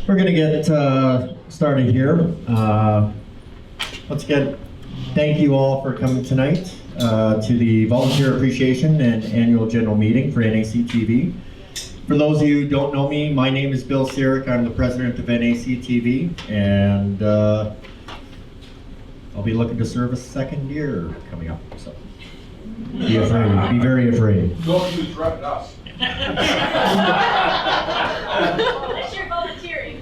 We're going to get started here. Once again, thank you all for coming tonight to the Volunteer Appreciation and Annual General Meeting for NACTV. For those of you who don't know me, my name is Bill Sirik. I'm the president of NACTV, and I'll be looking to serve a second year coming up. So be afraid, be very afraid. Don't you threaten us. Unless you're volunteering.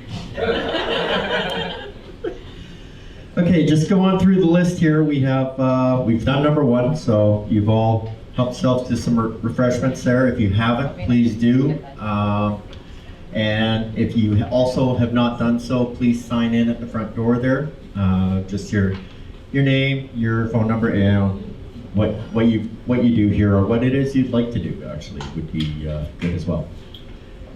Okay, just go on through the list here. We have we've done number 1, so you've all helped yourselves to some refreshments there. If you haven't, please do. And if you also have not done so, please sign in at the front door there. Just your name, your phone number, and what you do here, or what it is you'd like to do. Actually, would be good as well.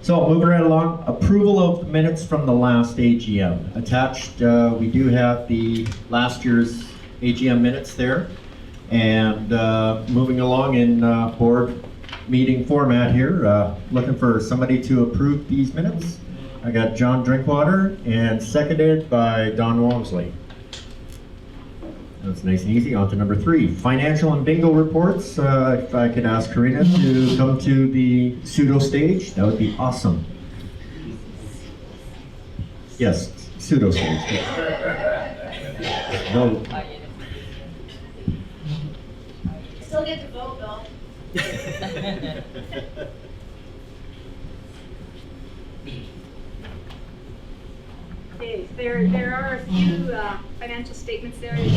So moving right along, approval of the minutes from the last AGM. Attached, we do have the last year's AGM minutes there. And moving along in board meeting format here, looking for somebody to approve these minutes. I got John Drinkwater and seconded by Don Walmsley. That's nice and easy. On to number 3, financial and bingo reports. If I could ask Karina to come to the pseudo stage, that would be awesome. Yes, pseudo stage. No. Still get to vote, though. Okay, there are a few financial statements there in the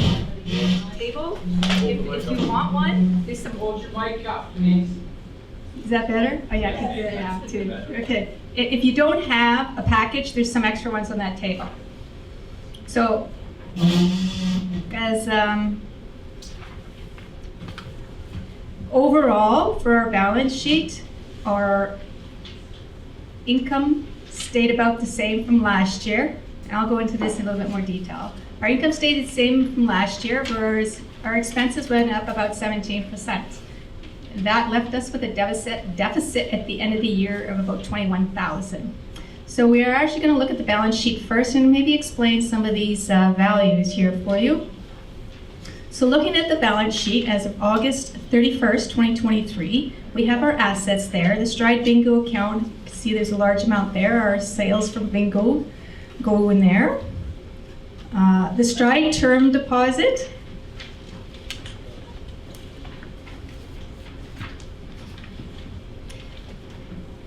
table. If you want one, there's some. Hold your mic up, please. Is that better? Oh yeah, I can do it now too. Okay, if you don't have a package, there's some extra ones on that table. So, as overall, for our balance sheet, our income stayed about the same from last year. And I'll go into this in a little bit more detail. Our income stayed the same from last year, whereas our expenses went up about 17%. That left us with a deficit at the end of the year of about $21,000. So we are actually going to look at the balance sheet first and maybe explain some of these values here for you. So looking at the balance sheet as of August 31st, 2023, we have our assets there. The Stride Bingo account, you can see there's a large amount there. Our sales from bingo go in there. The Stride term deposit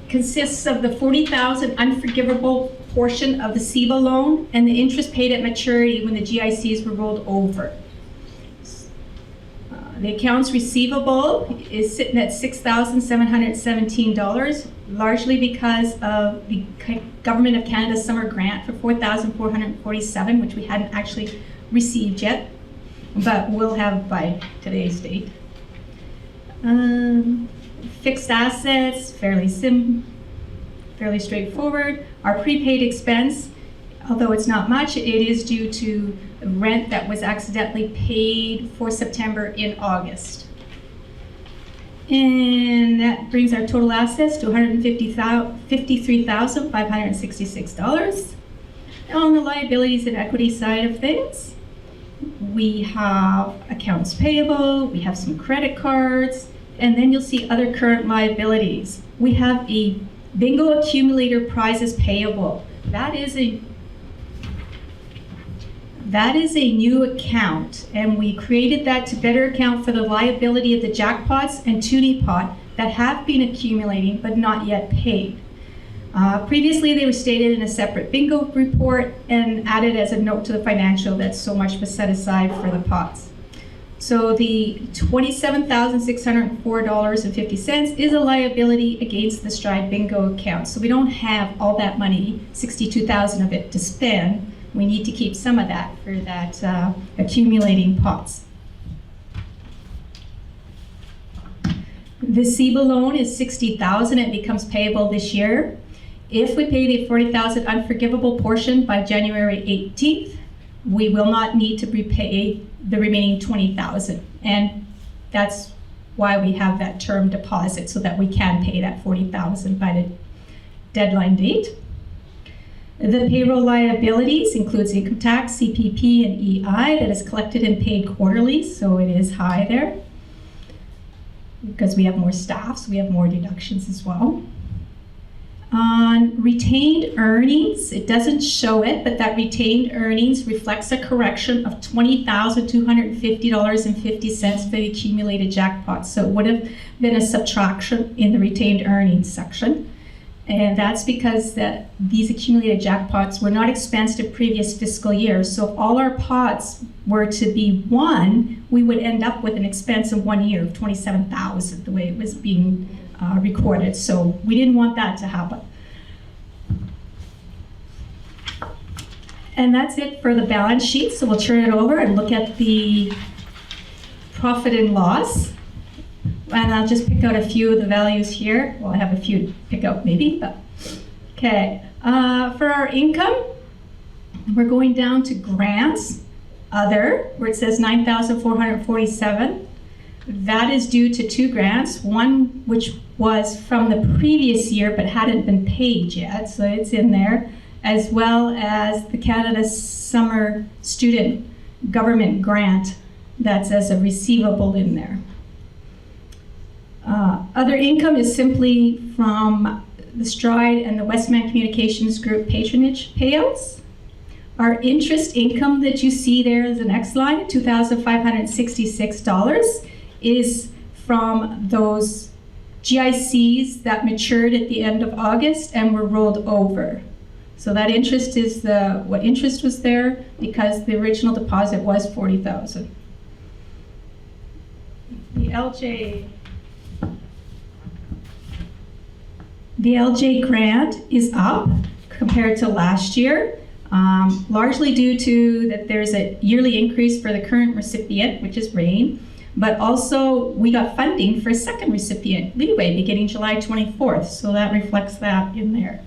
consists of the $40,000 unforgivable portion of the SEBA loan and the interest paid at maturity when the GICs were rolled over. The accounts receivable is sitting at $6,717, largely because of the Government of Canada summer grant for $4,447, which we hadn't actually received yet, but will have by today's date. Fixed assets, fairly straightforward. Our prepaid expense, although it's not much, it is due to rent that was accidentally paid for September in August. And that brings our total assets to $153,566. On the liabilities and equity side of things, we have accounts payable, we have some credit cards, and then you'll see other current liabilities. We have a bingo accumulator prizes payable. That is a new account, and we created that to better account for the liability of the jackpots and toonie pot that have been accumulating but not yet paid. Previously, they were stated in a separate bingo report and added as a note to the financial that so much was set aside for the pots. So the $27,604.50 is a liability against the Stride Bingo account. So we don't have all that money, $62,000 of it, to spend. We need to keep some of that for that accumulating pots. The SEBA loan is $60,000. It becomes payable this year. If we pay the $40,000 unforgivable portion by January 18th, we will not need to repay the remaining $20,000. And that's why we have that term deposit, so that we can pay that $40,000 by the deadline date. The payroll liabilities includes income tax, CPP, and EI that is collected and paid quarterly, so it is high there. Because we have more staff, so we have more deductions as well. On retained earnings, it doesn't show it, but that retained earnings reflects a correction of $20,250.50 for the accumulated jackpots. So it would have been a subtraction in the retained earnings section. And that's because these accumulated jackpots were not expensed in previous fiscal years. So if all our pots were to be won, we would end up with an expense in 1 year of $27,000, the way it was being recorded. So we didn't want that to happen. And that's it for the balance sheet. So we'll turn it over and look at the profit and loss. And I'll just pick out a few of the values here. Well, I have a few to pick out maybe, but okay. For our income, we're going down to grants, other, where it says 9,447. That is due to 2 grants, one which was from the previous year but hadn't been paid yet, so it's in there, as well as the Canada Summer Student Government Grant that's as a receivable in there. Other income is simply from the Stride and the Westman Communications Group patronage payouts. Our interest income that you see there is the next line, $2,566, is from those GICs that matured at the end of August and were rolled over. So that interest is what interest was there because the original deposit was $40,000. The LJ grant is up compared to last year, largely due to that there's a yearly increase for the current recipient, which is RAIN, but also we got funding for a second recipient, Leeway, beginning July 24th, so that reflects that in there.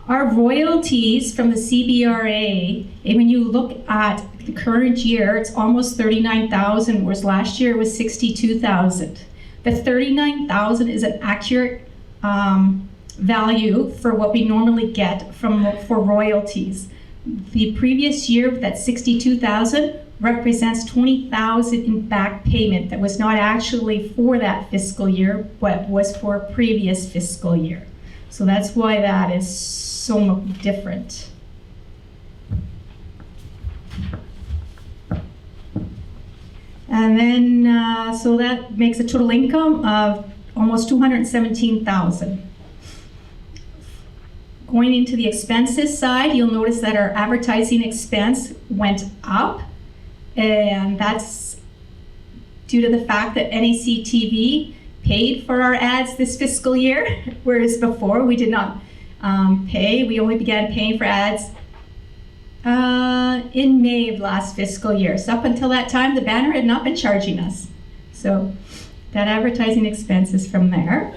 Our royalties from the CBRA, and when you look at the current year, it's almost 39,000, whereas last year it was 62,000. The 39,000 is an accurate value for what we normally get for royalties. The previous year, that 62,000 represents 20,000 in back payment that was not actually for that fiscal year, but was for a previous fiscal year. So that's why that is so different. And then, so that makes a total income of almost 217,000. Going into the expenses side, you'll notice that our advertising expense went up, and that's due to the fact that NACTV paid for our ads this fiscal year, whereas before we did not pay. We only began paying for ads in May of last fiscal year. So up until that time, the banner had not been charging us. So that advertising expense is from there.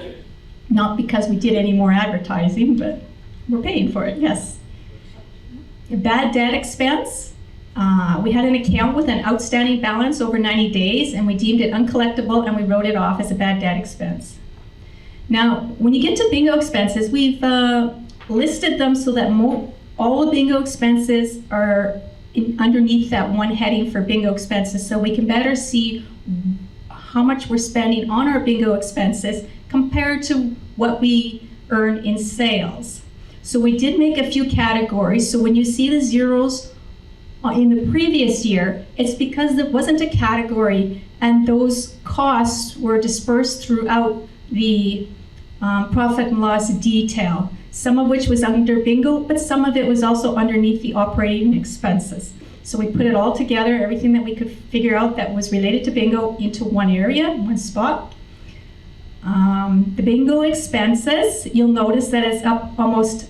Not because we did any more advertising, but we're paying for it, yes. A bad debt expense. We had an account with an outstanding balance over 90 days and we deemed it uncollectible and we wrote it off as a bad debt expense. Now, when you get to bingo expenses, we've listed them so that all the bingo expenses are underneath that one heading for bingo expenses, so we can better see how much we're spending on our bingo expenses compared to what we earn in sales. So we did make a few categories. So when you see the zeros in the previous year, it's because there wasn't a category and those costs were dispersed throughout the profit and loss detail, some of which was under bingo, but some of it was also underneath the operating expenses. So we put it all together, everything that we could figure out that was related to bingo into one area, one spot. The bingo expenses, you'll notice that it's up almost,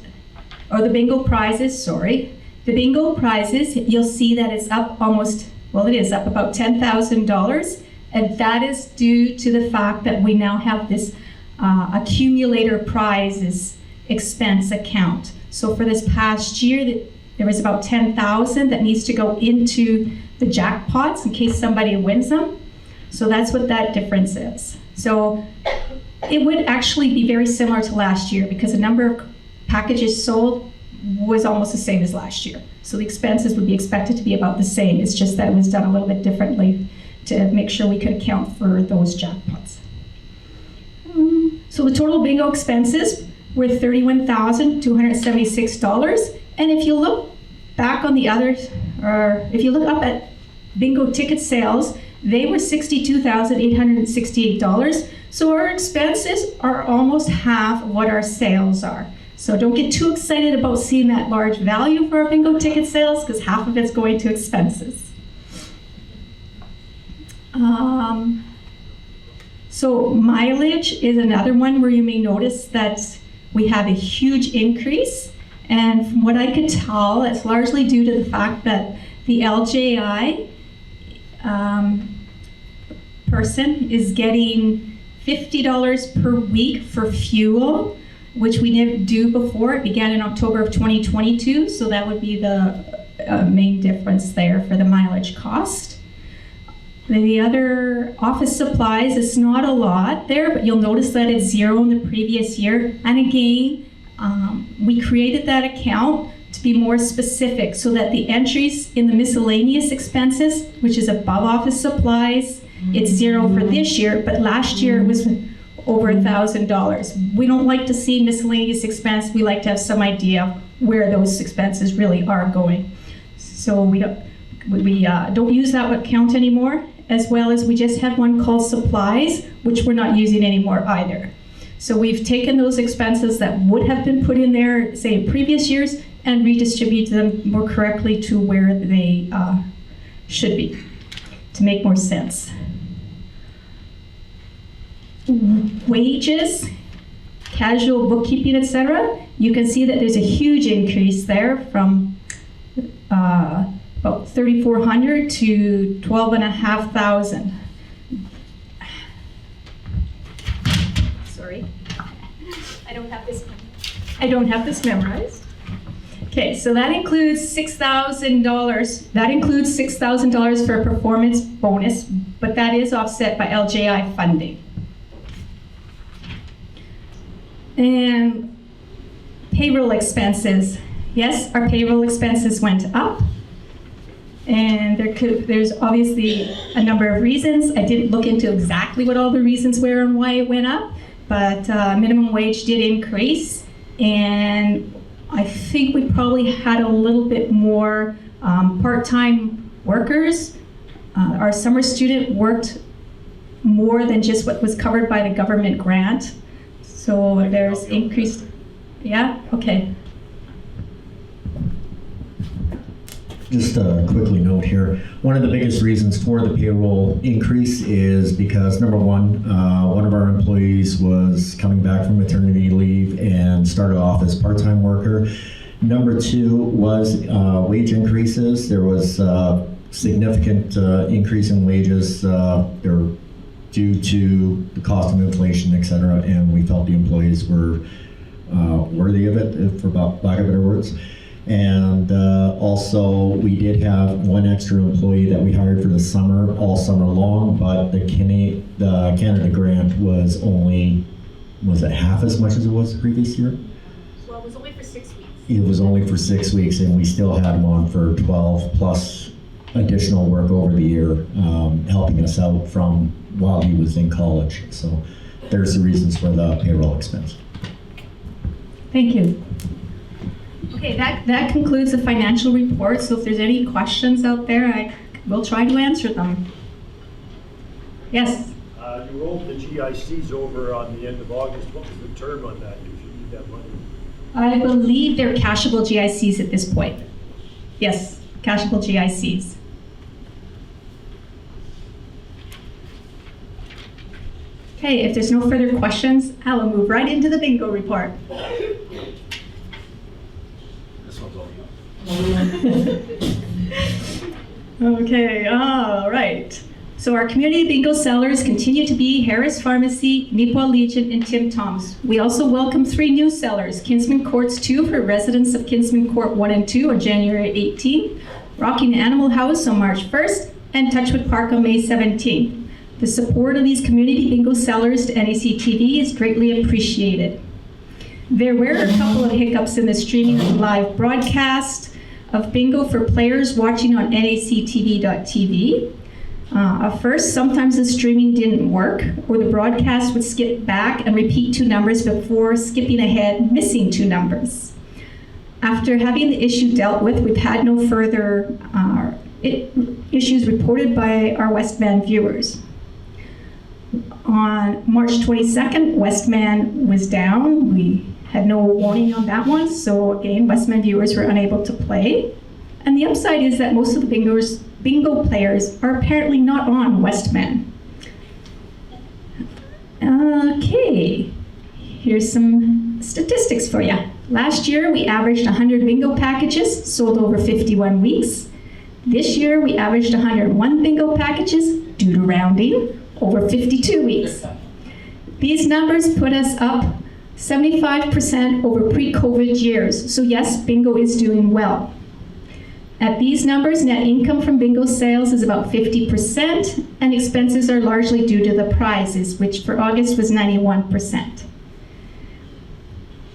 or the bingo prizes, sorry. The bingo prizes, you'll see that it's up almost, well, it is up about $10,000, and that is due to the fact that we now have this accumulator prizes expense account. So for this past year, there was about $10,000 that needs to go into the jackpots in case somebody wins them. So that's what that difference is. So it would actually be very similar to last year because the number of packages sold was almost the same as last year. So the expenses would be expected to be about the same. It's just that it was done a little bit differently to make sure we could account for those jackpots. So the total bingo expenses were $31,276. And if you look back on the others, or if you look up at bingo ticket sales, they were $62,868. So our expenses are almost half of what our sales are. So don't get too excited about seeing that large value for our bingo ticket sales, because half of it's going to expenses. So mileage is another one where you may notice that we have a huge increase. And from what I could tell, it's largely due to the fact that the LJI person is getting $50 per week for fuel, which we didn't do before. It began in October of 2022, so that would be the main difference there for the mileage cost. The other office supplies, it's not a lot there, but you'll notice that it's zero in the previous year. And again, we created that account to be more specific so that the entries in the miscellaneous expenses, which is above office supplies, it's zero for this year, but last year it was over $1,000. We don't like to see miscellaneous expense. We like to have some idea where those expenses really are going. So we don't use that account anymore, as well as we just had one called supplies, which we're not using anymore either. So we've taken those expenses that would have been put in there, say in previous years, and redistributed them more correctly to where they should be, to make more sense. Wages, casual bookkeeping, etc. You can see that there's a huge increase there from about $3,400 to $12,500. Sorry, I don't have this memorized. Okay, so that includes $6,000. That includes $6,000 for a performance bonus, but that is offset by LJI funding. And payroll expenses. Yes, our payroll expenses went up. And there's obviously a number of reasons. I didn't look into exactly what all the reasons were and why it went up, but minimum wage did increase. And I think we probably had a little bit more part-time workers. Our summer student worked more than just what was covered by the government grant. So there's increased, yeah, okay. Just a quickly note here, one of the biggest reasons for the payroll increase is because number one of our employees was coming back from maternity leave and started off as part-time worker. Number two was wage increases. There was significant increase in wages due to the cost of inflation, et cetera, and we felt the employees were worthy of it, for lack of better words. And also, we did have one extra employee that we hired for the summer, all summer long, but the Canada grant was only, was it half as much as it was the previous year? Well, it was only for 6 weeks. It was only for 6 weeks, and we still had him on for 12 plus additional work over the year, helping us out from while he was in college. So there's the reasons for the payroll expense. Thank you. Okay, that concludes the financial report. So if there's any questions out there, I will try to answer them. Yes? You rolled the GICs over on the end of August. What was the term on that? If you need that money? I believe they're cashable GICs at this point. Yes, cashable GICs. Okay, if there's no further questions, I will move right into the bingo report. This one's all you. Okay, all right. So our community bingo sellers continue to be Harris Pharmacy, Neepawa Legion, and Tim Tom's. We also welcome 3 new sellers, Kinsmen Kourts 2 for residents of Kinsmen Court 1 and 2 on January 18th, Rocking Animal House on March 1st, and Touchwood Park on May 17th. The support of these community bingo sellers to NACTV is greatly appreciated. There were a couple of hiccups in the streaming of live broadcast of bingo for players watching on NACTV.tv. First, sometimes the streaming didn't work, or the broadcast would skip back and repeat 2 numbers before skipping ahead, missing 2 numbers. After having the issue dealt with, we've had no further issues reported by our Westman viewers. On March 22nd, Westman was down. We had no warning on that one, so again, Westman viewers were unable to play. And the upside is that most of the bingo players are apparently not on Westman. Okay, here's some statistics for you. Last year, we averaged 100 bingo packages, sold over 51 weeks. This year, we averaged 101 bingo packages, due to rounding, over 52 weeks. These numbers put us up 75% over pre-COVID years. So yes, bingo is doing well. At these numbers, net income from bingo sales is about 50%, and expenses are largely due to the prizes, which for August was 91%.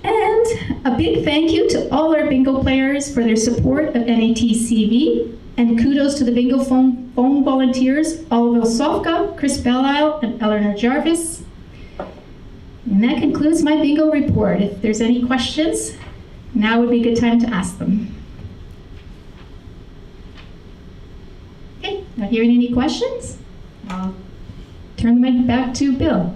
And a big thank you to all our bingo players for their support of NATCV, and kudos to the bingo phone volunteers, Oliver Sofka, Chris Belisle, and Eleanor Jarvis. And that concludes my bingo report. If there's any questions, now would be a good time to ask them. Okay, not hearing any questions? I'll turn the mic back to Bill.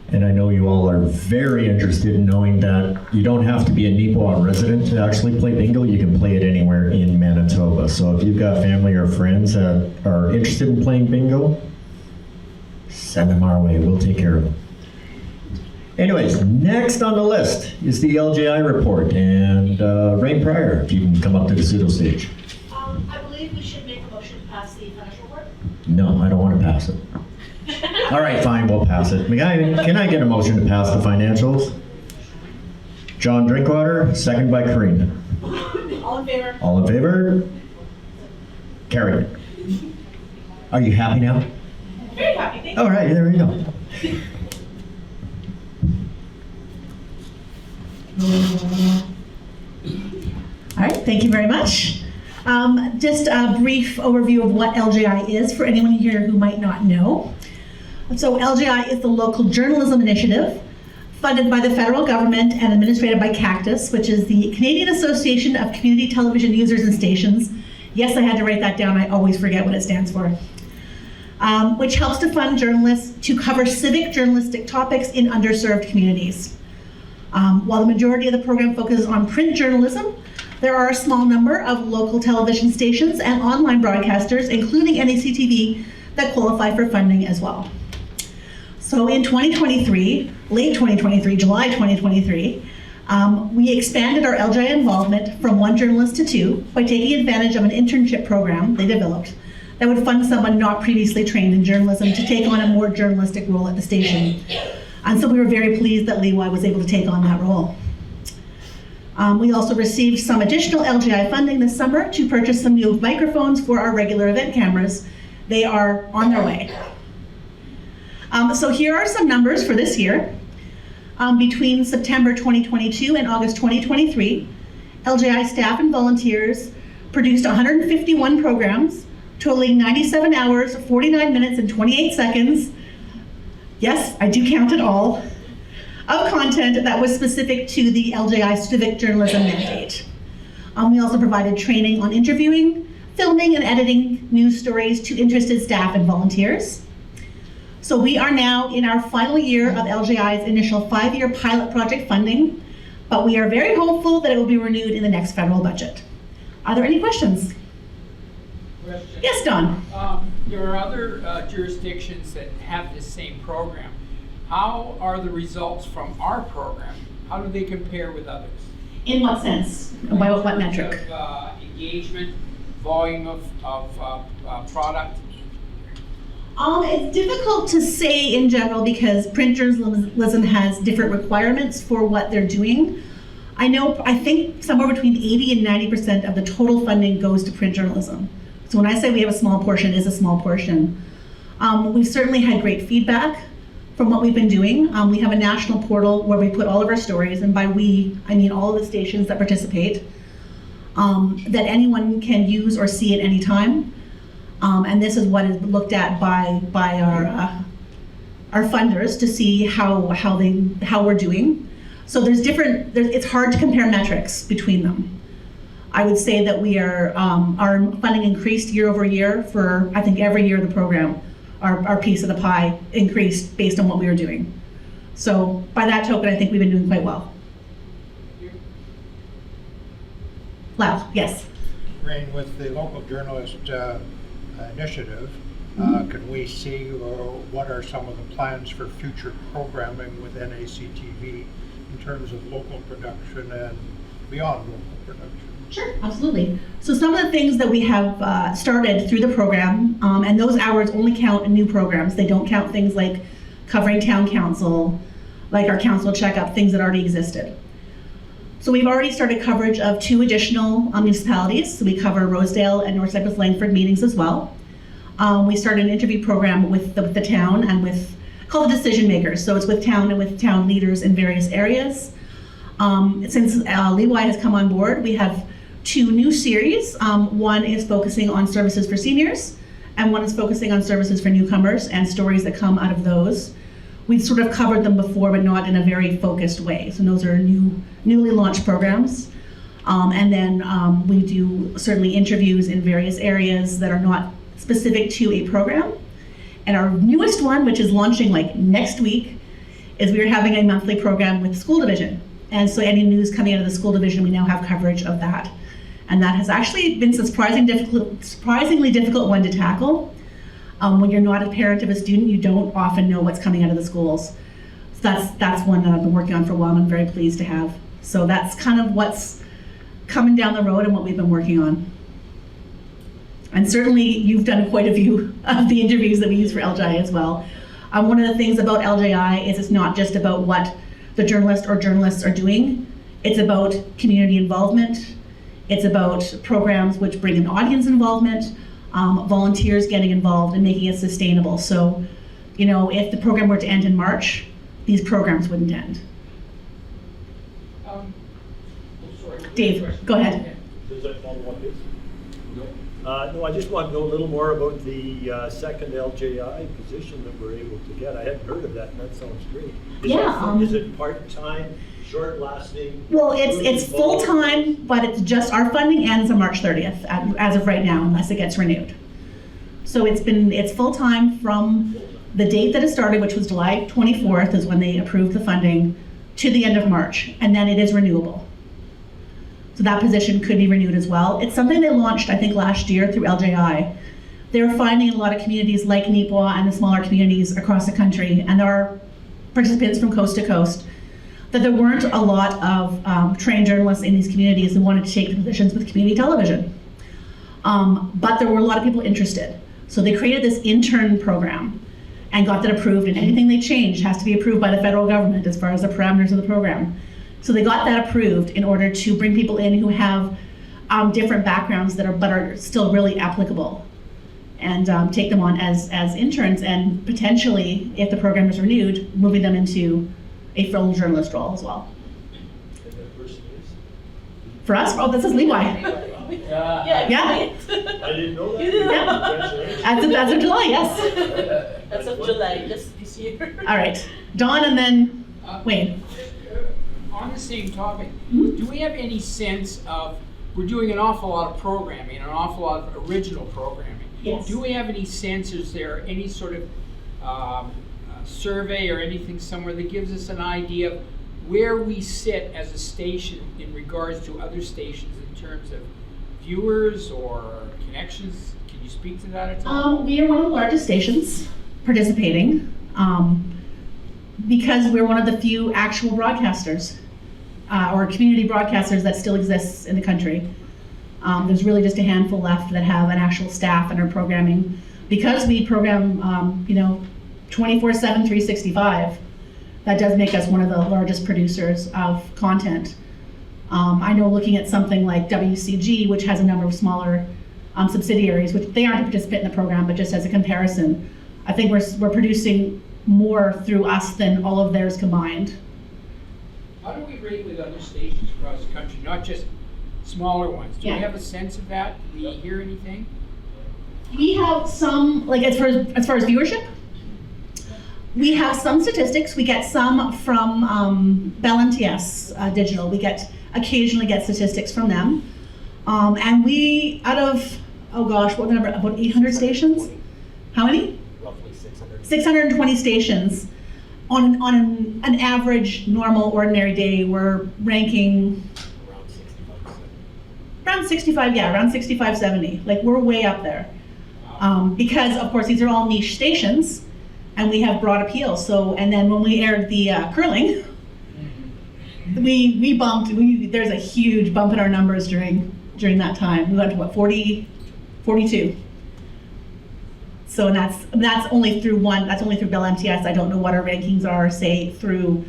And I know you all are very interested in knowing that you don't have to be a Neepawa resident to actually play bingo. You can play it anywhere in Manitoba. So if you've got family or friends that are interested in playing bingo, send them our way. We'll take care of them. Anyways, next on the list is the LGI report. And Rain Pryor, if you can come up to the pseudo stage. I believe we should make a motion to pass the financial report. No, I don't want to pass it. All right, fine, we'll pass it. Can I get a motion to pass the financials? John Drinkwater, second by Karina. All in favor? All in favor? Carried. Are you happy now? Very happy, thank you. All right, there we go. All right, thank you very much. Just a brief overview of what LGI is for anyone here who might not know. So LGI is the local journalism initiative funded by the federal government and administrated by Cactus, which is the Canadian Association of Community Television Users and Stations. Yes, I had to write that down. I always forget what it stands for. Which helps to fund journalists to cover civic journalistic topics in underserved communities. While the majority of the program focuses on print journalism, there are a small number of local television stations and online broadcasters, including NACTV, that qualify for funding as well. So in 2023, late 2023, July 2023, we expanded our LGI involvement from 1 journalist to 2 by taking advantage of an internship program they developed that would fund someone not previously trained in journalism to take on a more journalistic role at the station. And so we were very pleased that Leeway was able to take on that role. We also received some additional LGI funding this summer to purchase some new microphones for our regular event cameras. They are on their way. So here are some numbers for this year. Between September 2022 and August 2023, LGI staff and volunteers produced 151 programs, totaling 97 hours, 49 minutes, and 28 seconds. Yes, I do count it all, of content that was specific to the LGI civic journalism mandate. We also provided training on interviewing, filming, and editing news stories to interested staff and volunteers. So we are now in our final year of LGI's initial 5-year pilot project funding, but we are very hopeful that it will be renewed in the next federal budget. Are there any questions? Question. Yes, Don. There are other jurisdictions that have this same program. How are the results from our program? How do they compare with others? In what sense? By what metric? Of, engagement, volume of product. It's difficult to say in general because print journalism has different requirements for what they're doing. I think somewhere between 80 and 90% of the total funding goes to print journalism. So when I say we have a small portion, it is a small portion. We've certainly had great feedback from what we've been doing. We have a national portal where we put all of our stories, and by we, I mean all of the stations that participate, that anyone can use or see at any time. And this is what is looked at by our funders to see how we're doing. So it's hard to compare metrics between them. I would say that we are, our funding increased year over year for, I think, every year of the program. Our piece of the pie increased based on what we were doing. So by that token, I think we've been doing quite well. Loud, yes. Rain, with the local journalist initiative, can we see what are some of the plans for future programming with NACTV in terms of local production and beyond local production? Sure, absolutely. So some of the things that we have started through the program, and those hours only count in new programs. They don't count things like covering town council, like our council checkup, things that already existed. So we've already started coverage of 2 additional municipalities. So we cover Rosedale and North Cypress Langford meetings as well. We started an interview program with the town and with, called the decision makers. So it's with town and with town leaders in various areas. Since Leeway has come on board, we have 2 new series. One is focusing on services for seniors, and one is focusing on services for newcomers and stories that come out of those. We've sort of covered them before, but not in a very focused way. So those are newly launched programs. And then we do certainly interviews in various areas that are not specific to a program. And our newest one, which is launching like next week, is we're having a monthly program with the school division. And so any news coming out of the school division, we now have coverage of that. And that has actually been a surprisingly difficult one to tackle. When you're not a parent of a student, you don't often know what's coming out of the schools. So that's one that I've been working on for a while and I'm very pleased to have. So that's kind of what's coming down the road and what we've been working on. And certainly you've done quite a few of the interviews that we use for LJI as well. One of the things about LJI is it's not just about what the journalist or journalists are doing. It's about community involvement. It's about programs which bring in audience involvement, volunteers getting involved and making it sustainable. So, you know, if the program were to end in March, these programs wouldn't end. Dave, go ahead. Does that follow up this? No, I just want to know a little more about the second LJI position that we're able to get. I hadn't heard of that, and that sounds great. Is it part-time, short-lasting? Well, it's full-time, but it's just, our funding ends on March 30th, as of right now, unless it gets renewed. So it's full-time from the date that it started, which was July 24th is when they approved the funding, to the end of March, and then it is renewable. So that position could be renewed as well. It's something they launched, I think, last year through LJI. They were finding in a lot of communities like Neepawa and the smaller communities across the country, and there are participants from coast to coast, that there weren't a lot of trained journalists in these communities who wanted to take the positions with community television. But there were a lot of people interested. So they created this intern program and got that approved, and anything they changed has to be approved by the federal government as far as the parameters of the program. So they got that approved in order to bring people in who have different backgrounds that are still really applicable, and take them on as interns, and potentially, if the program is renewed, moving them into a full journalist role as well. And that person is? For us, oh, this is Leeway. Yeah. Yeah. I didn't know that. You didn't know. Congratulations. As of July, yes. As of July, just this year. All right, Dawn and then Wayne. On the same topic, do we have any sense of, we're doing an awful lot of programming, an awful lot of original programming. Yes. Do we have any sense, is there any sort of survey or anything somewhere that gives us an idea of where we sit as a station in regards to other stations in terms of viewers or connections? Can you speak to that at all? We are one of the largest stations participating because we're one of the few actual broadcasters or community broadcasters that still exists in the country. There's really just a handful left that have an actual staff and are programming. Because we program, 24/7, 365, that does make us one of the largest producers of content. I know looking at something like WCG, which has a number of smaller subsidiaries, which they aren't a participant in the program, but just as a comparison, I think we're producing more through us than all of theirs combined. How do we rate with other stations across the country, not just smaller ones? Do we Yeah. have a sense of that? Do we hear anything? We have some, like as far as viewership, we have some statistics. We get some from Bell NTS Digital. We occasionally get statistics from them. And we, out of, oh gosh, what the number, about 800 stations? How many? Roughly 600. 620 stations. On an average, normal, ordinary day, we're ranking Around 65%. around 65, 70. Like, we're way up there. Because, of course, these are all niche stations, and we have broad appeal. So, and then when we aired the curling, we bumped, there's a huge bump in our numbers during that time. We went to what, 40, 42. So, and that's only through Bell MTS. I don't know what our rankings are, say, through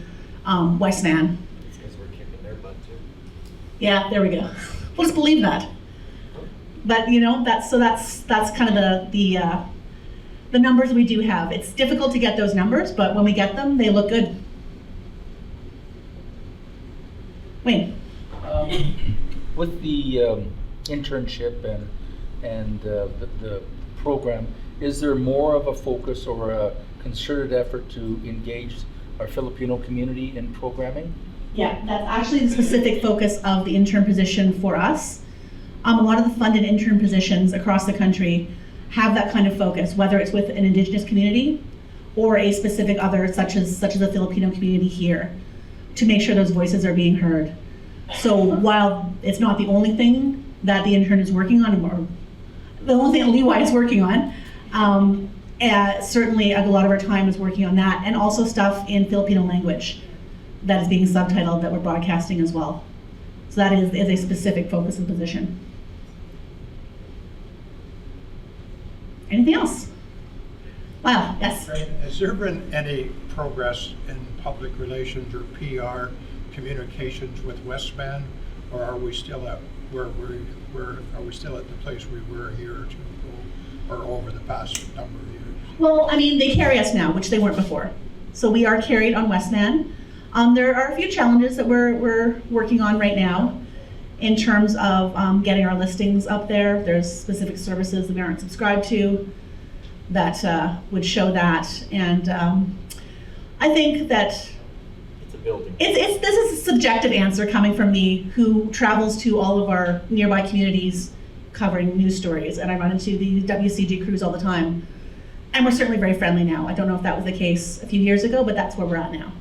Westman. It's because we're kicking their butt too. Yeah, there we go. We'll just believe that. But that's kind of the numbers we do have. It's difficult to get those numbers, but when we get them, they look good. Wayne. With the internship and the program, is there more of a focus or a concerted effort to engage our Filipino community in programming? Yeah, that's actually the specific focus of the intern position for us. A lot of the funded intern positions across the country have that kind of focus, whether it's with an Indigenous community or a specific other, such as the Filipino community here, to make sure those voices are being heard. So while it's not the only thing that the intern is working on, or the only thing that Leeway is working on, certainly a lot of our time is working on that, and also stuff in Filipino language that is being subtitled that we're broadcasting as well. So that is a specific focus and position. Anything else? Wow, yes. Has there been any progress in public relations or PR communications with Westman, or are we still at are we still at the place we were a year or two ago, or over the past number of years? Well, I mean, they carry us now, which they weren't before. So we are carried on Westman. There are a few challenges that we're working on right now in terms of getting our listings up there. There's specific services that we aren't subscribed to that would show that. And I think that It's a building. this is a subjective answer coming from me, who travels to all of our nearby communities covering news stories, and I run into the WCG crews all the time. And we're certainly very friendly now. I don't know if that was the case a few years ago, but that's where we're at now.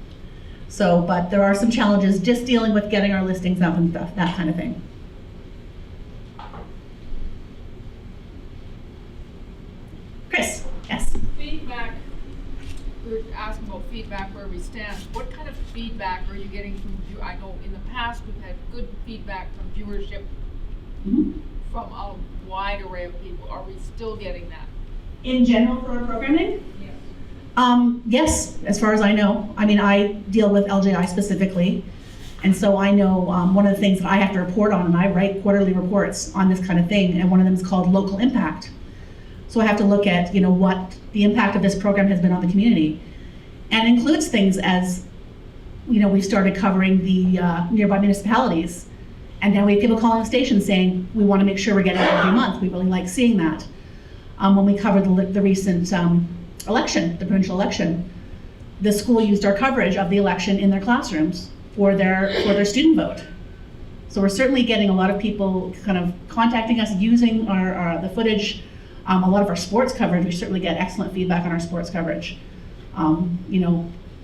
So, but there are some challenges just dealing with getting our listings up and stuff, that kind of thing. Chris, yes. Feedback, we were asking about feedback, where we stand. What kind of feedback are you getting from I know in the past we've had good feedback from viewership from a wide array of people. Are we still getting that? In general for our programming? Yes. Yes, as far as I know. I mean, I deal with LJI specifically, and so I know one of the things that I have to report on, and I write quarterly reports on this kind of thing, and one of them is called local impact. So I have to look at, what the impact of this program has been on the community, and includes things as, we've started covering the nearby municipalities, and now we have people calling the station saying, we want to make sure we're getting it every month. We really like seeing that. When we covered the recent election, the provincial election, the school used our coverage of the election in their classrooms for their student vote. So we're certainly getting a lot of people kind of contacting us, using the footage. A lot of our sports coverage, we certainly get excellent feedback on our sports coverage,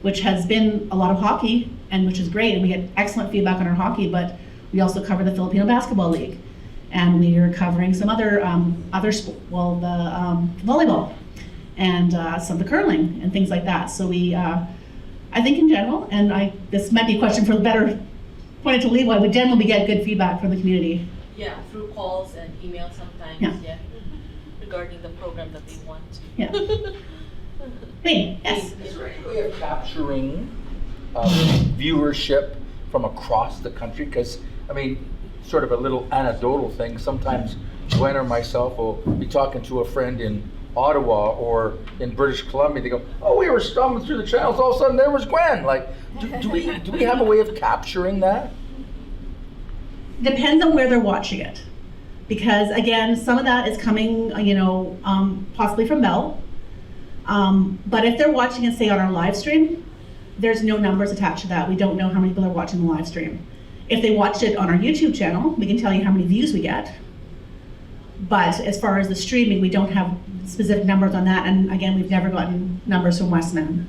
which has been a lot of hockey, and which is great, and we get excellent feedback on our hockey, but we also cover the Filipino Basketball League, and we are covering some other the volleyball, and some of the curling and things like that. So we, I think in general, and this might be a question for the better pointed to Levi, we generally get good feedback from the community. Yeah, through calls and emails sometimes, Yeah. regarding the program that they want. Yeah. Hey, yes. Is there any way of capturing viewership from across the country? Because, sort of a little anecdotal thing, sometimes Gwen or myself will be talking to a friend in Ottawa or in British Columbia, they go, oh, we were stumbling through the channels, all of a sudden there was Gwen. Like, do we have a way of capturing that? Depends on where they're watching it. Because again, some of that is coming, possibly from Bell. But if they're watching it, say, on our live stream, there's no numbers attached to that. We don't know how many people are watching the live stream. If they watched it on our YouTube channel, we can tell you how many views we get. But as far as the streaming, we don't have specific numbers on that. And again, we've never gotten numbers from Westman.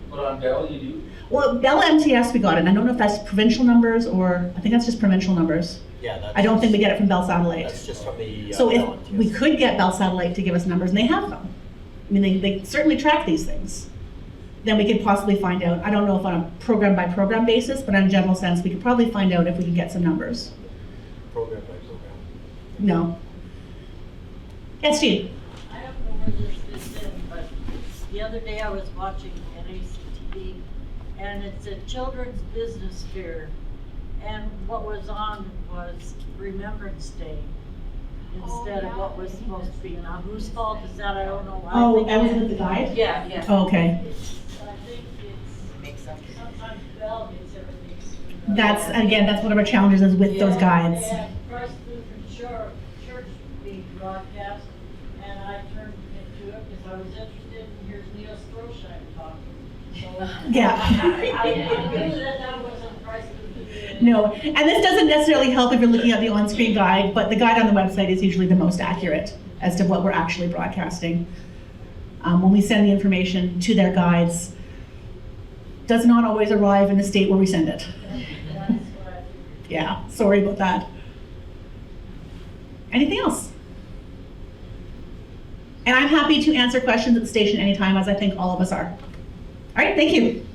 But on Bell, you do? Well, Bell MTS we got it. And I don't know if that's provincial numbers or I think that's just provincial numbers. Yeah, that's. I don't think we get it from Bell Satellite. That's just from the. So if volunteers. we could get Bell Satellite to give us numbers, and they have them. I mean, they certainly track these things. Then we could possibly find out, I don't know if on a program by program basis, but in a general sense, we could probably find out if we can get some numbers. Program by program. No. Yes, Steve? I don't know where this fits in, but the other day I was watching NACTV, and it's a children's business fair, and what was on was Remembrance Day instead of what was supposed to be. Now, whose fault is that? I don't know. Oh, that was with the guide? Yeah, yeah. Oh, okay. I think it's, sometimes Bell gets everything screwed up. That's one of our challenges is with those guides. They had Christ Lutheran Church being broadcast, and I turned into it because I was interested, and here's Neil Stroschein talking. So, Yeah. I knew that wasn't Christ Lutheran. No, and this doesn't necessarily help if you're looking at the on-screen guide, but the guide on the website is usually the most accurate as to what we're actually broadcasting. When we send the information to their guides, does not always arrive in the state where we send it. That's what I figured. Yeah, sorry about that. Anything else? And I'm happy to answer questions at the station anytime, as I think all of us are. All right, thank you.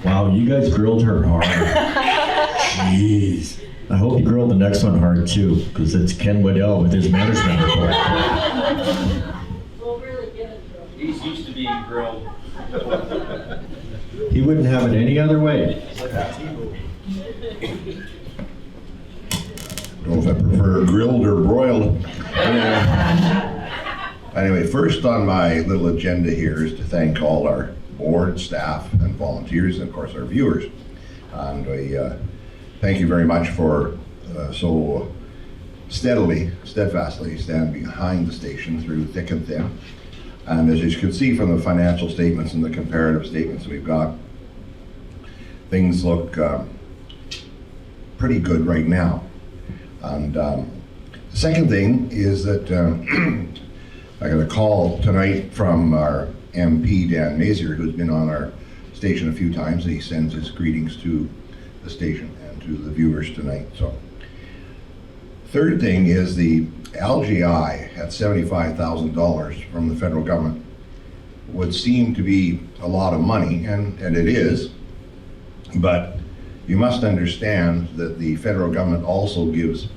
Wow, you guys grilled her hard. Jeez. I hope you grilled the next one hard too, because it's Ken Waddell with his management report. We'll really get it to 'em. He's used to being grilled. He wouldn't have it any other way. I don't know if I prefer grilled or broiled. Anyway, first on my little agenda here is to thank all our board, staff, and volunteers, and of course our viewers. And we thank you very much for so steadfastly stand behind the station through thick and thin. And as you can see from the financial statements and the comparative statements we've got, things look pretty good right now. And the second thing is that I got a call tonight from our MP, Dan Mazier, who's been on our station a few times, and he sends his greetings to the station and to the viewers tonight. So, third thing is the LGI at $75,000 from the federal government would seem to be a lot of money, and it is, but you must understand that the federal government also gives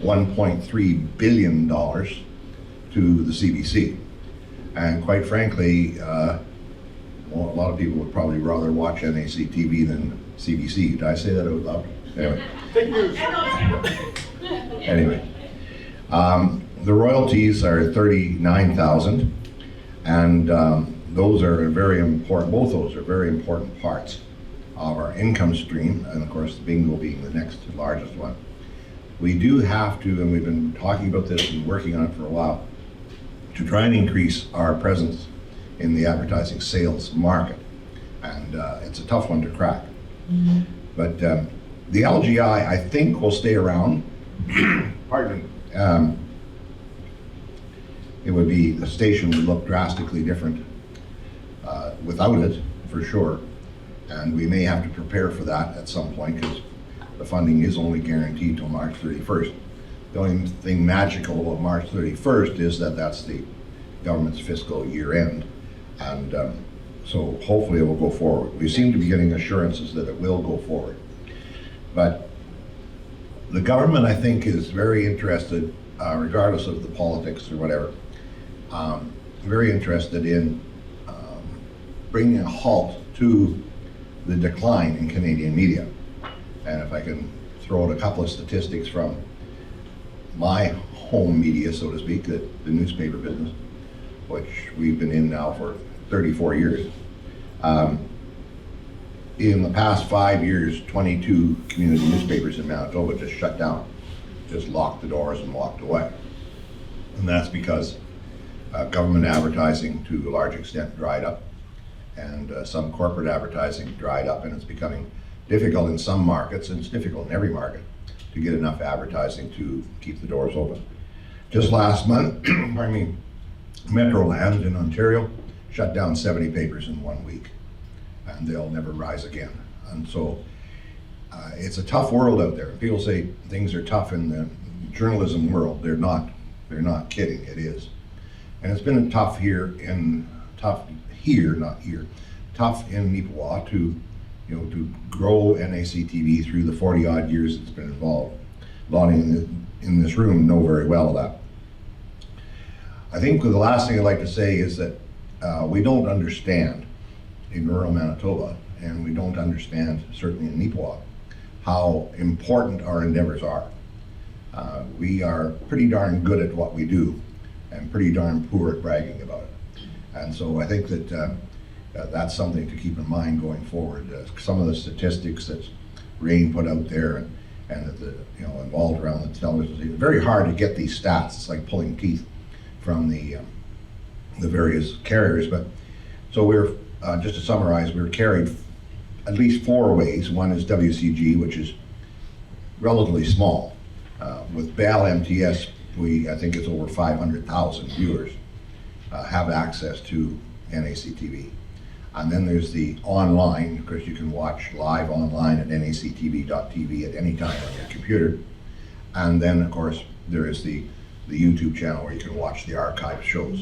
$1.3 billion to the CBC. And quite frankly, a lot of people would probably rather watch NACTV than CBC. Did I say that out loud? Anyway. The royalties are $39,000, and those are very important. Both those are very important parts of our income stream, and of course, the bingo being the next largest one. We do have to, and we've been talking about this and working on it for a while, to try and increase our presence in the advertising sales market, and it's a tough one to crack. Mm-hmm. But the LGI, I think, will stay around. Pardon me. It would be, the station would look drastically different without it, for sure. And we may have to prepare for that at some point, because the funding is only guaranteed till March 31st. The only thing magical about March 31st is that that's the government's fiscal year end. And so hopefully it will go forward. We seem to be getting assurances that it will go forward. But the government, I think, is very interested, regardless of the politics or whatever, very interested in bringing a halt to the decline in Canadian media. And if I can throw out a couple of statistics from my home media, so to speak, the newspaper business, which we've been in now for 34 years. In the past 5 years, 22 community newspapers in Manitoba just shut down, just locked the doors and walked away. And that's because government advertising to a large extent dried up, and some corporate advertising dried up, and it's becoming difficult in some markets, and it's difficult in every market, to get enough advertising to keep the doors open. Just last month, pardon me, Metroland in Ontario shut down 70 papers in 1 week, and they'll never rise again. And so it's a tough world out there. People say things are tough in the journalism world. They're not kidding, it is. And it's been tough tough in Neepawa to grow NACTV through the 40 odd years it's been involved. A lot in this room know very well that. I think the last thing I'd like to say is that we don't understand in rural Manitoba, and we don't understand certainly in Neepawa, how important our endeavors are. We are pretty darn good at what we do and pretty darn poor at bragging about it. And so I think that that's something to keep in mind going forward. Some of the statistics that Rain put out there and that involved around the television, it's very hard to get these stats. It's like pulling teeth from the various carriers. But so we're, just to summarize, we're carried at least 4 ways. One is WCG, which is relatively small. With Bell MTS, I think it's over 500,000 viewers have access to NACTV. And then there's the online, because you can watch live online at nactv.tv at any time on your computer. And then, of course, there is the YouTube channel where you can watch the archived shows.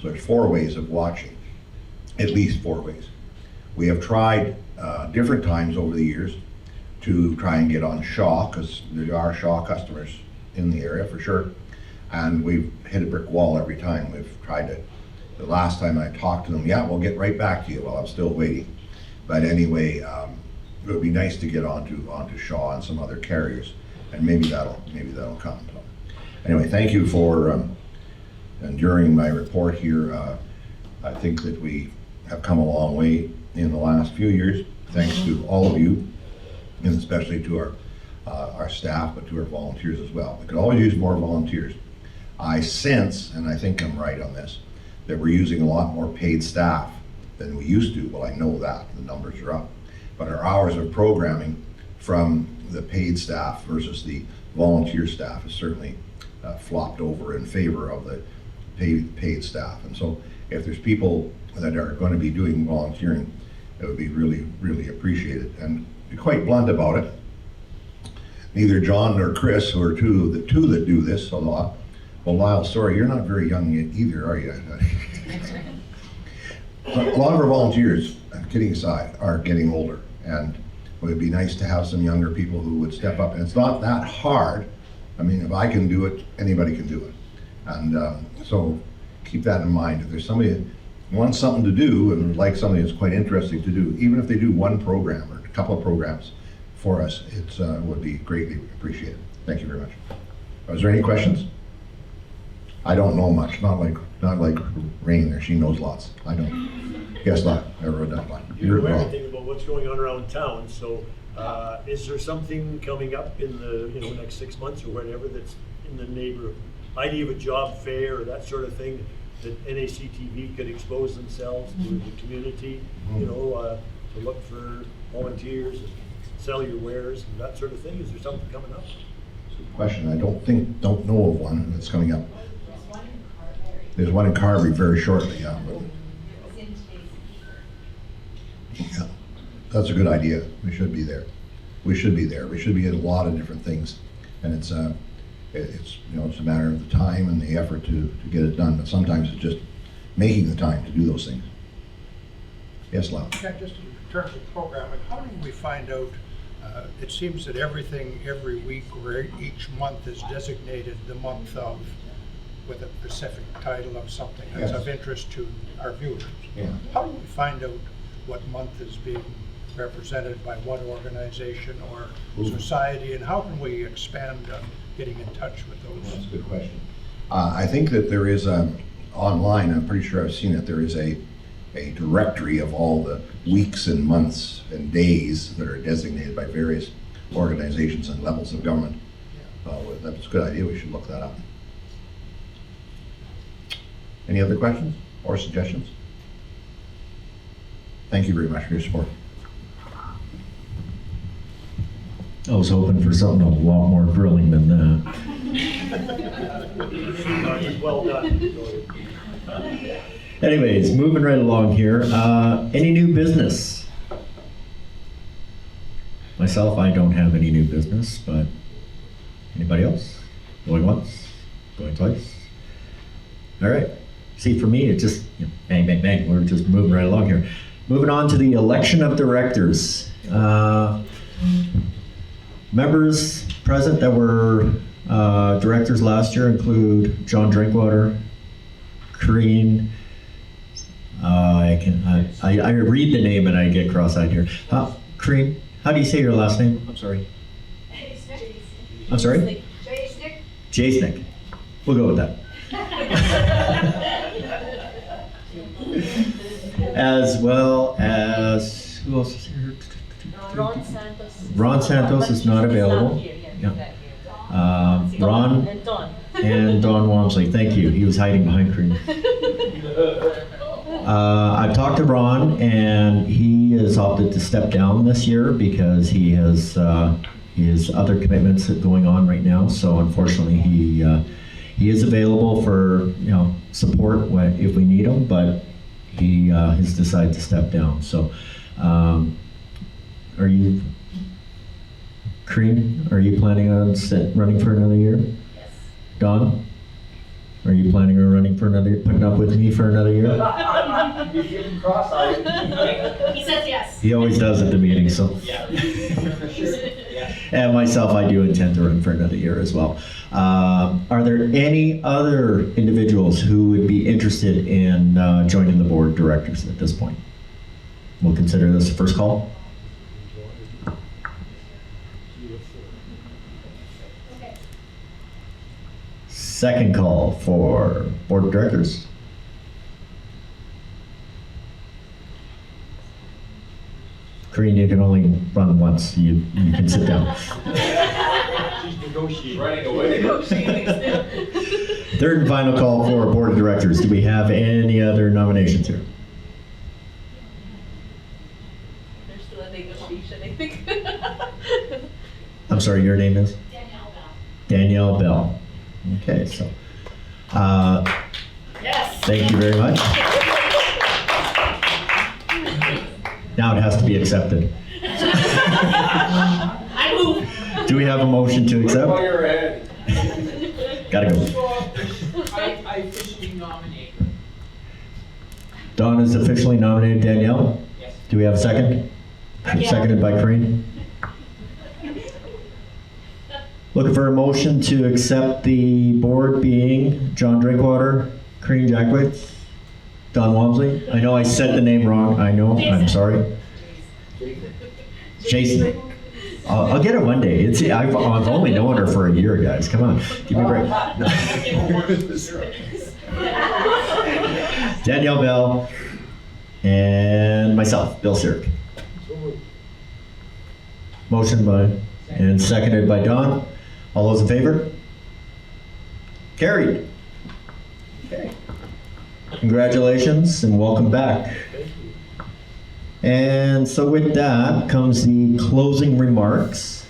So there's 4 ways of watching, at least 4 ways. We have tried different times over the years to try and get on Shaw, because there are Shaw customers in the area for sure. And we've hit a brick wall every time. We've tried to. The last time I talked to them, yeah, we'll get right back to you. Well, I'm still waiting. But anyway, it would be nice to get onto Shaw and some other carriers, and maybe that'll come. So, anyway, thank you for enduring my report here. I think that we have come a long way in the last few years, thanks to all of you, and especially to our staff, but to our volunteers as well. We could always use more volunteers. I sense, and I think I'm right on this, that we're using a lot more paid staff than we used to. Well, I know that, the numbers are up. But our hours of programming from the paid staff versus the volunteer staff has certainly flopped over in favor of the paid staff. And so if there's people that are going to be doing volunteering, it would be really, really appreciated. And to be quite blunt about it, neither John nor Chris, who are the two that do this a lot. Well, Lyle, sorry, you're not very young yet either, are you? A lot of our volunteers, kidding aside, are getting older, and it would be nice to have some younger people who would step up. And it's not that hard. I mean, if I can do it, anybody can do it. And so keep that in mind. If there's somebody that wants something to do and would like something that's quite interesting to do, even if they do one program or a couple of programs for us, it would be greatly appreciated. Thank you very much. Is there any questions? I don't know much, not like Rain there, she knows lots. I don't. Yes, not, I wrote that one. You know everything about what's going on around town, so is there something coming up in the next 6 months or whatever that's in the neighborhood? Idea of a job fair or that sort of thing that NACTV could expose themselves to the community, to look for volunteers and sell your wares and that sort of thing? Is there something coming up? Good question. I don't know of one that's coming up. There's one in Carvey very shortly, yeah. Yeah, that's a good idea. We should be there. We should be there. We should be at a lot of different things, and it's a matter of the time and the effort to get it done. But sometimes it's just making the time to do those things. Yes, Lau. Yeah, just in terms of programming, how do we find out? It seems that everything every week or each month is designated the month of, with a specific title of something that's of interest to our viewers. Yeah. How do we find out what month is being represented by what organization or society, and how can we expand getting in touch with That's those? a good question. I think that there is online, I'm pretty sure I've seen it, there is a directory of all the weeks and months and days that are designated by various organizations and levels of government. That's a good idea, we should look that up. Any other questions or suggestions? Thank you very much for your support. I was hoping for something a lot more grilling than that. Well done. Anyways, moving right along here. Any new business? Myself, I don't have any new business, but anybody else? Going once? Going twice? All right. See, for me, it just bang, bang, bang. We're just moving right along here. Moving on to the election of directors. Members present that were directors last year include John Drinkwater, Corrine. I read the name and I get cross-eyed here. Corrine, how do you say your last name? I'm sorry. I'm sorry? Jasnick. We'll go with that. As well as, who else is here? Ron Santos. Ron Santos is not available. Ron And Don. and Don Walmsley, thank you. He was hiding behind Corrine. I've talked to Ron, and he has opted to step down this year because he has other commitments going on right now. So unfortunately, he is available for support if we need him, but he has decided to step down. So, are you, Corrine? Are you planning on running for another year? Yes. Don? Are you planning on running for another, putting up with me for another year? He says yes. He always does at the meeting, so. And myself, I do intend to run for another year as well. Are there any other individuals who would be interested in joining the board of directors at this point? We'll consider this a first call. Second call for board of directors. Corrine, you can only run once. You can sit down. She's negotiating. Running away. Third and final call for board of directors. Do we have any other nominations here? There's still a negotiation, I think. I'm sorry, your name is? Danielle Bell. Danielle Bell. Okay, so, Yes. thank you very much. Now it has to be accepted. I move. Do we have a motion to accept? Gotta go. I officially nominate her. Dawn is officially nominated. Danielle? Yes. Do we have a second? Seconded by Corrine. Looking for a motion to accept the board being John Drinkwater, Corrine Jackwitz, Don Walmsley. I know I said the name wrong. I know. I'm sorry. Jason. I'll get it one day. I've only known her for a year, guys. Come on, give me a break. No. Danielle Bell and myself, Bill Sirik. Motion by and seconded by Don. All those in favor? Carried. Okay. Congratulations and welcome back. And so with that comes the closing remarks.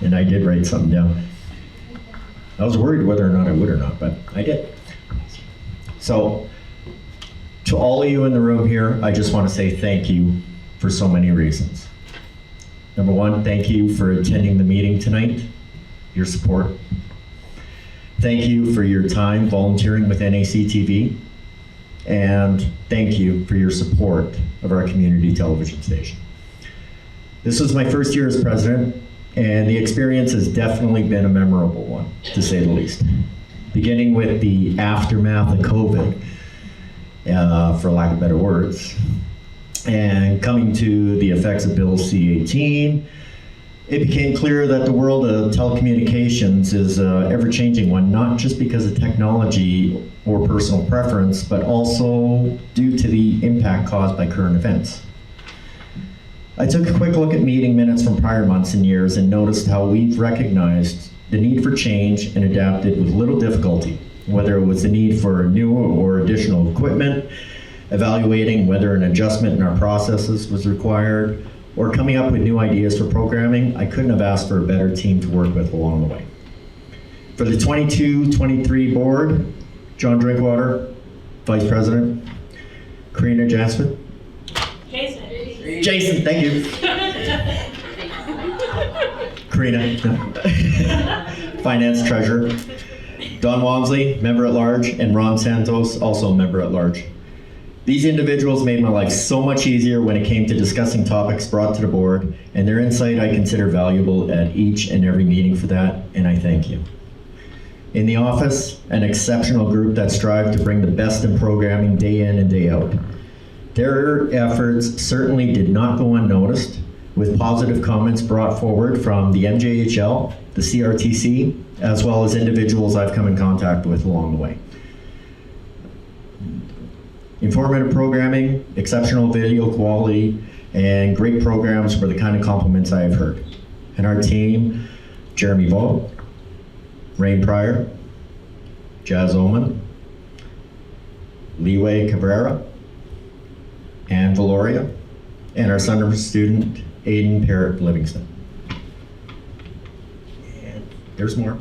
And I did write something down. I was worried whether or not I would or not, but I did. So to all of you in the room here, I just want to say thank you for so many reasons. Number one, thank you for attending the meeting tonight, your support. Thank you for your time volunteering with NACTV. And thank you for your support of our community television station. This was my first year as president, and the experience has definitely been a memorable one, to say the least. Beginning with the aftermath of COVID, for lack of better words, and coming to the effects of Bill C-18, It became clear that the world of telecommunications is an ever-changing one, not just because of technology or personal preference, but also due to the impact caused by current events. I took a quick look at meeting minutes from prior months and years and noticed how we've recognized the need for change and adapted with little difficulty, whether it was the need for new or additional equipment, evaluating whether an adjustment in our processes was required, or coming up with new ideas for programming. I couldn't have asked for a better team to work with along the way. For the 22-23 board, John Drinkwater, Vice President, Karina Jasmine. Jason, thank you. Karina, Finance Treasurer. Don Walmsley, Member at Large, and Ron Santos, also Member at Large. These individuals made my life so much easier when it came to discussing topics brought to the board, and their insight I consider valuable at each and every meeting for that, and I thank you. In the office, an exceptional group that strive to bring the best in programming day in and day out. Their efforts certainly did not go unnoticed, with positive comments brought forward from the MJHL, the CRTC, as well as individuals I've come in contact with along the way. Informative programming, exceptional video quality, and great programs were the kind of compliments I have heard. And our team, Jeremy Vaught, Rain Pryor, Jazz Oman, Leeway Cabrera, and Valoria, and our summer student, Aiden Parrott Livingston. And there's more.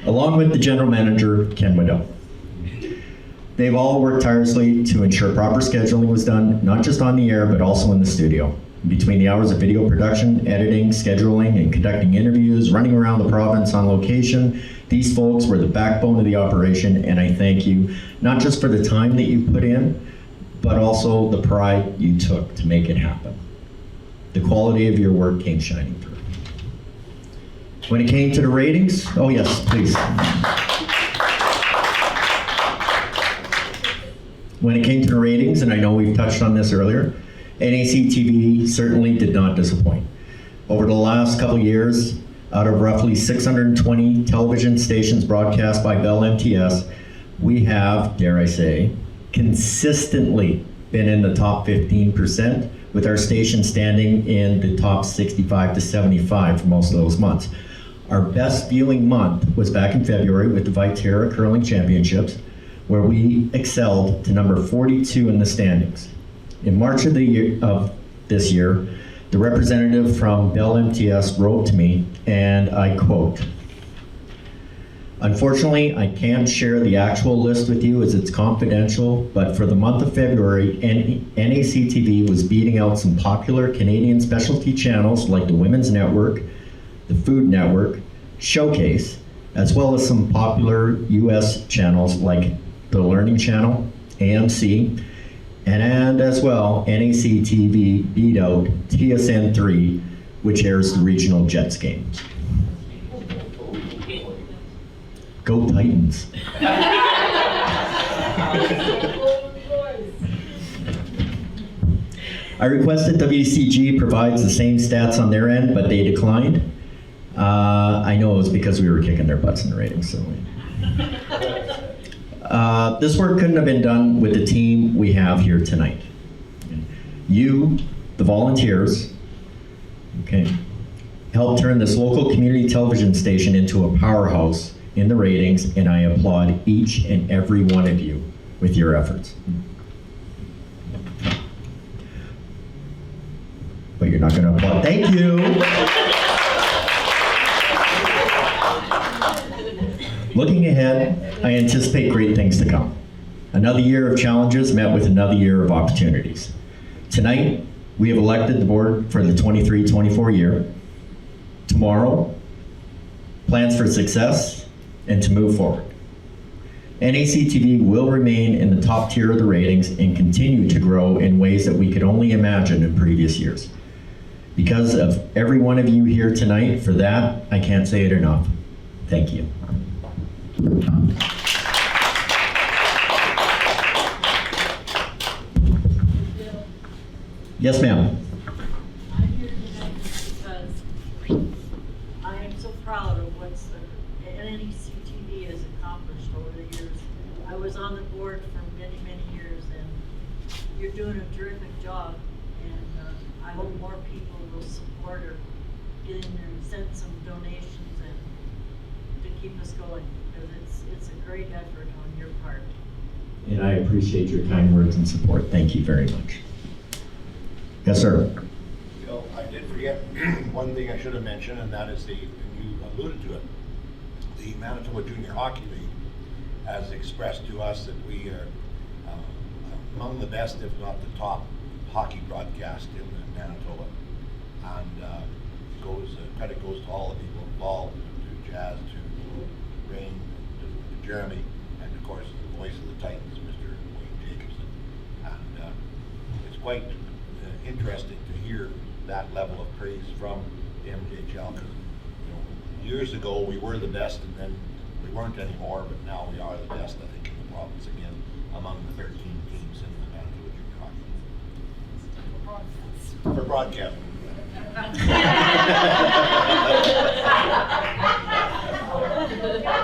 Along with the general manager, Ken Waddell. They've all worked tirelessly to ensure proper scheduling was done, not just on the air, but also in the studio. Between the hours of video production, editing, scheduling, and conducting interviews, running around the province on location, these folks were the backbone of the operation, and I thank you, not just for the time that you put in, but also the pride you took to make it happen. The quality of your work came shining through. When it came to the ratings, oh yes, please. When it came to the ratings, and I know we've touched on this earlier, NACTV certainly did not disappoint. Over the last couple years, out of roughly 620 television stations broadcast by Bell MTS, we have, dare I say, consistently been in the top 15%, with our station standing in the top 65 to 75 for most of those months. Our best viewing month was back in February with the Viterra Curling Championships, where we excelled to number 42 in the standings. In March of this year, the representative from Bell MTS wrote to me, and I quote, "Unfortunately, I can't share the actual list with you as it's confidential, but for the month of February, NACTV was beating out some popular Canadian specialty channels like the Women's Network, the Food Network, Showcase, as well as some popular US channels like the Learning Channel, AMC, and as well, NACTV beat out TSN3, which airs the regional Jets games." Go Titans. I requested WCG provides the same stats on their end, but they declined. I know it was because we were kicking their butts in the ratings. So this work couldn't have been done with the team we have here tonight. You, the volunteers, okay, helped turn this local community television station into a powerhouse in the ratings, and I applaud each and every one of you with your efforts. But you're not going to applaud. Thank you. Looking ahead, I anticipate great things to come. Another year of challenges met with another year of opportunities. Tonight, we have elected the board for the 23-24 year. Tomorrow, plans for success and to move forward. NACTV will remain in the top tier of the ratings and continue to grow in ways that we could only imagine in previous years. Because of every one of you here tonight, for that, I can't say it enough. Thank you. Yes, ma'am. I'm here tonight because I am so proud of what the NACTV has accomplished over the years. I was on the board for many, many years, and you're doing a terrific job. And I hope more people will support or get in there and send some donations and to keep us going, because it's a great effort on your part. And I appreciate your kind words and support. Thank you very much. Yes, sir. Bill, I did forget one thing I should have mentioned, and that is and you alluded to it, the Manitoba Junior Hockey League has expressed to us that we are among the best, if not the top, hockey broadcast in Manitoba. And credit goes to all the people involved, to Jazz, to Rain, to Jeremy, and of course the voice of the Titans, Mr. Wayne Jacobson. And it's quite interesting to hear that level of praise from the MJHL, because years ago we were the best, and then we weren't anymore, but now we are the best, I think, in the province again, among the 13 teams in the Manitoba Junior Hockey League. For broadcasting.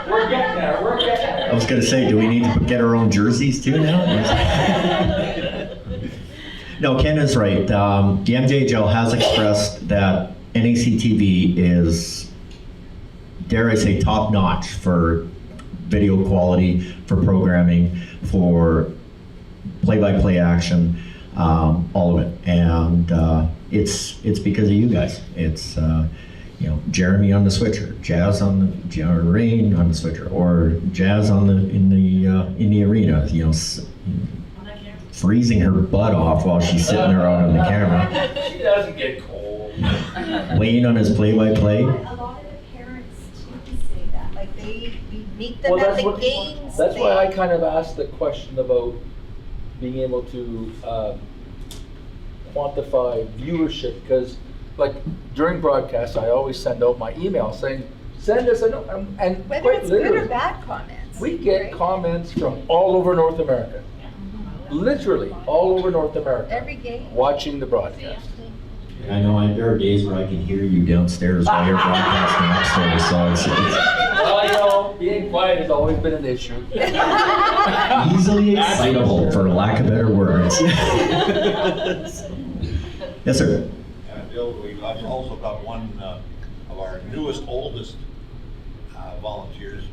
We're getting there, we're getting there. I was going to say, do we need to get our own jerseys too now? No, Ken is right. The MJHL has expressed that NACTV is, dare I say, top notch for video quality, for programming, for play-by-play action, all of it. And it's because of you guys. It's Jeremy on the switcher, Jazz on the Rain on the switcher, or Jazz on in the arena. Freezing her butt off while she's sitting there out on the camera. She doesn't get cold. Wayne on his play-by-play. A lot of the parents too say that, like we meet them Well, at the games. That's why I kind of asked the question about being able to quantify viewership, because like during broadcasts, I always send out my email saying, send us a note, and Whether quite it's literally, good or bad comments. we get right? comments from all over North America. Literally all over North America. Every game. Watching the broadcast. I know there are days where I can hear you downstairs while you're broadcasting upstairs, so Well, being quiet has always been an issue. it's easily excitable, for lack of better words. Yes, sir. Bill, I've also got one of our newest, oldest volunteers.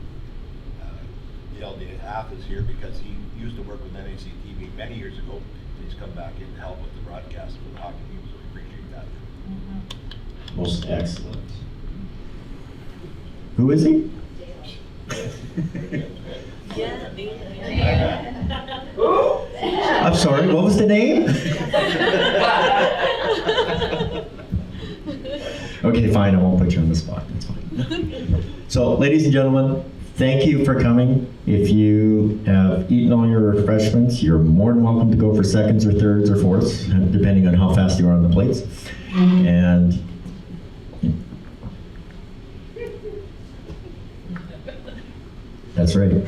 Dale DeHath is here because he used to work with NACTV many years ago. He's come back in to help with the broadcast for the hockey team, so we appreciate that. Most excellent. Who is he? I'm sorry, what was the name? Okay, fine, I won't put you on the spot, that's fine. So, ladies and gentlemen, thank you for coming. If you have eaten all your refreshments, you're more than welcome to go for seconds or thirds or fourths, depending on how fast you are on the plates. And that's right.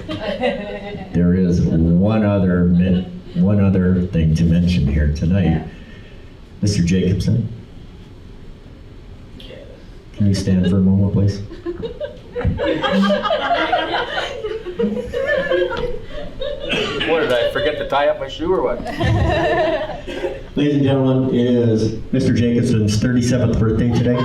There is one other thing to mention here tonight. Mr. Jacobson, can you stand for a moment, please? What, did I forget to tie up my shoe or what? Ladies and gentlemen, it is Mr. Jacobson's 37th birthday today.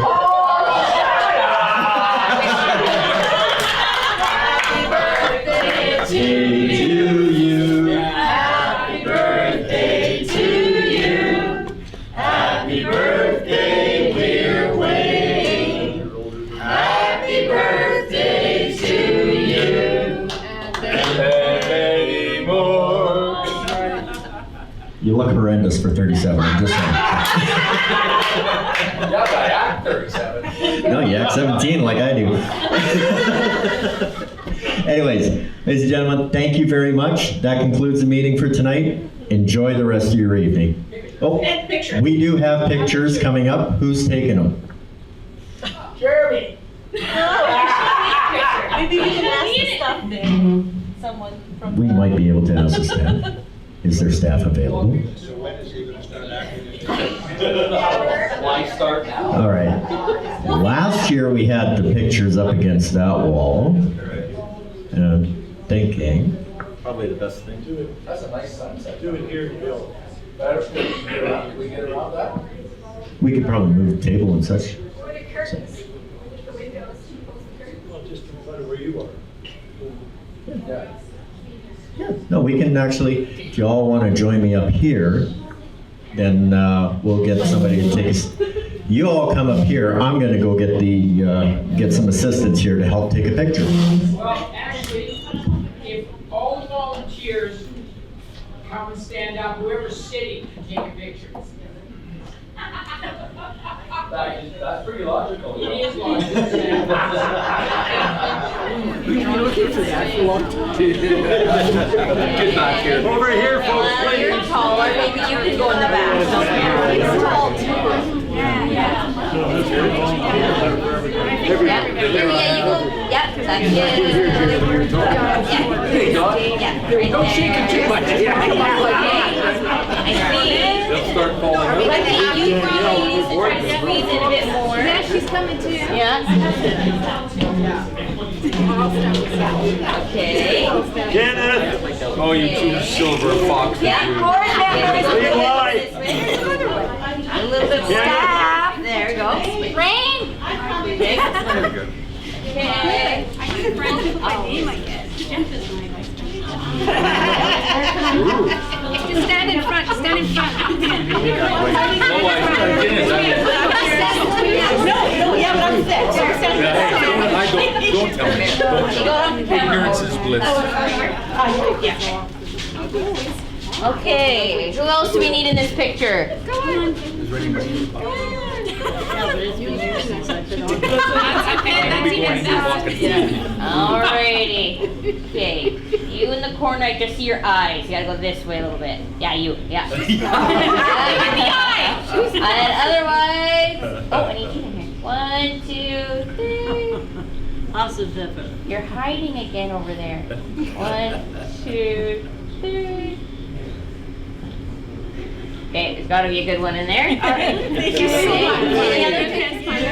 Happy birthday To you. Happy birthday to you. Happy birthday, dear Wayne. Happy birthday to you. Many more. You look horrendous for 37, I'm just saying. Yeah, but I act 37. No, you act 17 like I do. Anyways, ladies and gentlemen, thank you very much. That concludes the meeting for tonight. Enjoy the rest of your evening. Oh, we do have pictures coming up. Who's taking them? Jeremy. Maybe we can ask the staff there. Someone from. We might be able to ask the staff. Is their staff available? So when is he going to start acting as Why start now? All right. Last year we had the pictures up against that wall. And I'm thinking, probably the best thing. That's a nice sunset. Do it here, Bill. Better, we get around that? We could probably move the table and such. Or the curtains, the windows, Well, just in front of where you are. Yeah. No, we can actually, if you all want to join me up here, then we'll get somebody to take us. You all come up here. I'm going to go get get some assistants here to help take a picture. Well, actually, if all the volunteers come and stand up, whoever's sitting can take a picture. That's pretty logical. It is logical. Get back here. Over here, folks, please. You're taller, maybe you can go in the back. He's tall too. Yeah, you go. Yeah, that's it. Yeah, right Don't shake it too much. there. I see. They'll start falling out. I think you probably need to try to squeeze it a bit more. Yeah, she's coming too. Yeah. Okay. Kenneth! Oh, you two silver foxes. Yeah, more down. Levi. A little bit of staff. There we go. Rain. Okay. Okay. I need a friend to put my name, I guess. Jeff is my vice Just stand in front, stand in front. No, yeah, but I'm sick. Don't tell me. Don't tell me. Ignorance is bliss. Okay, who else do we need in this picture? Go on. Alrighty. Okay, you in the corner, I just see your eyes. You gotta go this way a little bit. Yeah, you. Yeah. Give me the eye. And otherwise, oh, I need you in here. 1, 2, 3. Awesome, Pepper. You're hiding again over there. 1, 2, 3. Okay, there's got to be a good one in there. All right. Thank you so much. Any other? We're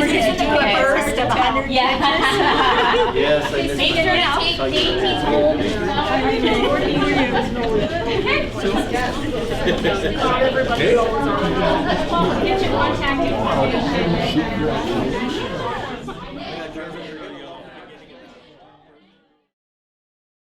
going to do a burst of 100 Yeah. Yes, I Make sure to take Daisy's hold. Get your contact information.